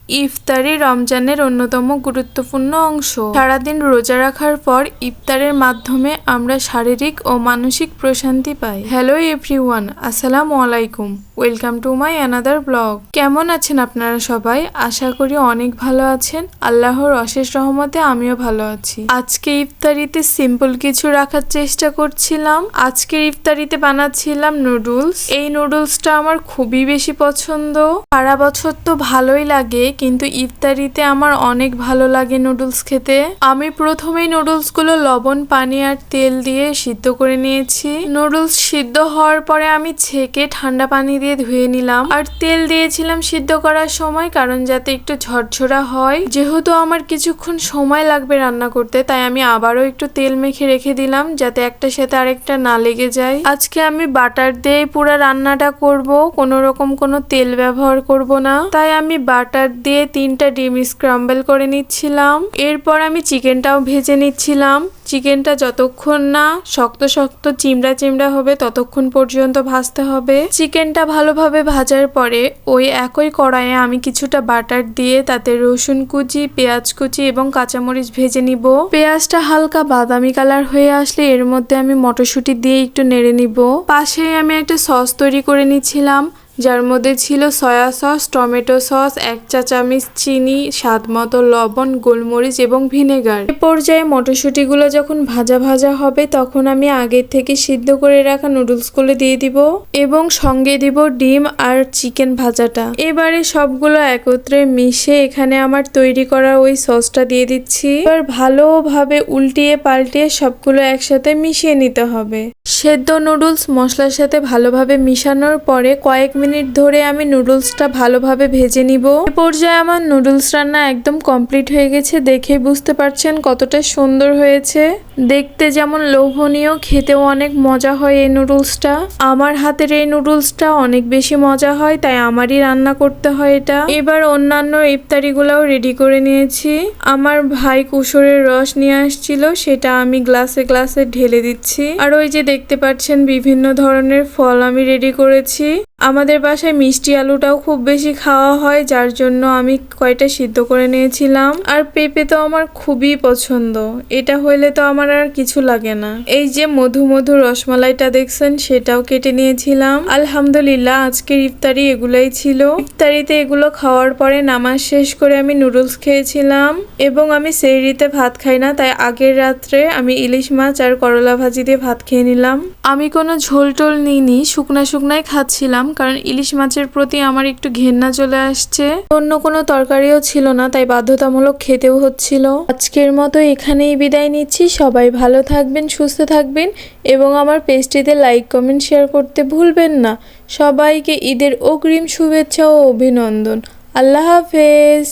ইফতারি রমজানের অন্যতম গুরুত্বপূর্ণ অংশ। সারাদিন রোজা রাখার পর ইফতারের মাধ্যমে আমরা শারীরিক ও মানসিক প্রশান্তি পাই। হ্যালো এভরিওয়ান, আসসালামু আলাইকুম। Welcome to my another blog. কেমন আছেন আপনারা সবাই? আশা করি অনেক ভালো আছেন। আল্লাহর অশেষ রহমতে আমিও ভালো আছি। আজকে ইফতারিতে সিম্পল কিছু রাখার চেষ্টা করছিলাম। আজকের ইফতারিতে বানাচ্ছিলাম নুডলস। এই নুডলসটা আমার খুবই বেশি পছন্দ। সারা বছর তো ভালোই লাগে, কিন্তু ইফতারিতে আমার অনেক ভালো লাগে নুডলস খেতে। আমি প্রথমেই নুডলসগুলো লবণ, পানি আর তেল দিয়ে সিদ্ধ করে নিয়েছি। নুডলস সিদ্ধ হওয়ার পরে আমি ছেঁকে ঠান্ডা পানি দিয়ে ধুয়ে নিলাম। আর তেল দিয়েছিলাম সিদ্ধ করার সময়, কারণ যাতে একটু ঝরঝরা হয়। যেহেতু আমার কিছুক্ষণ সময় লাগবে রান্না করতে, তাই আমি আবারও একটু তেল মেখে রেখে দিলাম, যাতে একটার সাথে আরেকটা না লেগে যায়। আজকে আমি বাটার দিয়ে পুরো রান্নাটা করব, কোনো রকম কোনো তেল ব্যবহার করব না। তাই আমি বাটার দিয়ে 3টা ডিম স্ক্রাম্বল করে নিচ্ছিলাম। এরপর আমি চিকেনটাও ভেজে নিচ্ছিলাম। চিকেনটা যতক্ষণ না শক্ত শক্ত চিমড়া চিমড়া হবে ততক্ষণ পর্যন্ত ভাজতে হবে। চিকেনটা ভালোভাবে ভাজার পরে ওই একই কড়াইয়ে আমি কিছুটা বাটার দিয়ে তাতে রসুন কুচি, পেঁয়াজ কুচি এবং কাঁচামরিচ ভেজে নিব। পেঁয়াজটা হালকা বাদামি কালার হয়ে আসলে এর মধ্যে আমি মটরশুঁটি দিয়ে একটু নেড়ে নিব। পাশেই আমি একটা সস তৈরি করে নিচ্ছিলাম, যার মধ্যে ছিল সয়া সস, টমেটো সস, 1 চা চামচ চিনি, স্বাদ মতো লবণ, গোলমরিচ এবং ভিনেগার। এ পর্যায়ে মটরশুঁটিগুলো যখন ভাজা ভাজা হবে তখন আমি আগে থেকে সিদ্ধ করে রাখা নুডলসগুলো দিয়ে দিব এবং সঙ্গে দিব ডিম আর চিকেন ভাজাটা। এবারে সবগুলো একত্রে মিশে এখানে আমার তৈরি করা ওই সসটা দিয়ে দিচ্ছি। এবার ভালোভাবে উল্টিয়ে পাল্টিয়ে সবগুলো একসাথে মিশিয়ে নিতে হবে। সেদ্ধ নুডলস মশলার সাথে ভালোভাবে মিশানোর পরে কয়েক মিনিট ধরে আমি নুডলসটা ভালোভাবে ভেজে নিব। এই পর্যায়ে আমার নুডলস রান্না একদম কমপ্লিট হয়ে গেছে। দেখে বুঝতে পারছেন কতটা সুন্দর হয়েছে। দেখতে যেমন লোভনীয়, খেতেও অনেক মজা হয় এই নুডলসটা। আমার হাতের এই নুডলসটা অনেক বেশি মজা হয়, তাই আমারই রান্না করতে হয় এটা। এবার অন্যান্য ইফতারিগুলোও রেডি করে নিয়েছি। আমার ভাই কুসুরের রস নিয়ে আসছিল, সেটা আমি গ্লাসে গ্লাসে ঢেলে দিচ্ছি। আর ওই যে দেখতে পাচ্ছেন বিভিন্ন ধরনের ফল আমি রেডি করেছি। আমাদের বাসায় মিষ্টি আলুটাও খুব বেশি খাওয়া হয়, যার জন্য আমি কয়টা সিদ্ধ করে নিয়েছিলাম। আর পেঁপে তো আমার খুবই পছন্দ, এটা হইলে তো আমার আর কিছু লাগে না। এই যে মধু মধু রসমালাইটা দেখছেন, সেটাও কেটে নিয়েছিলাম। আলহামদুলিল্লাহ, আজকের ইফতারি এগুলাই ছিল। ইফতারিতে এগুলো খাওয়ার পরে নামাজ শেষ করে আমি নুডলস খেয়েছিলাম। এবং আমি সেহরিতে ভাত খাই না, তাই আগের রাত্রে আমি ইলিশ মাছ আর করলা ভাজি দিয়ে ভাত খেয়ে নিলাম। আমি কোনো ঝোল টোল নিইনি, শুকনা শুকনাই খাচ্ছিলাম, কারণ ইলিশ মাছের প্রতি আমার একটু ঘেন্না চলে আসছে। অন্য কোনো তরকারিও ছিল না, তাই বাধ্যতামূলক খেতেও হচ্ছিল। আজকের মতো এখানেই বিদায় নিচ্ছি। সবাই ভালো থাকবেন, সুস্থ থাকবেন এবং আমার পেজটিতে লাইক, কমেন্ট, শেয়ার করতে ভুলবেন না। সবাইকে ঈদের অগ্রিম শুভেচ্ছা ও অভিনন্দন। আল্লাহ হাফেজ।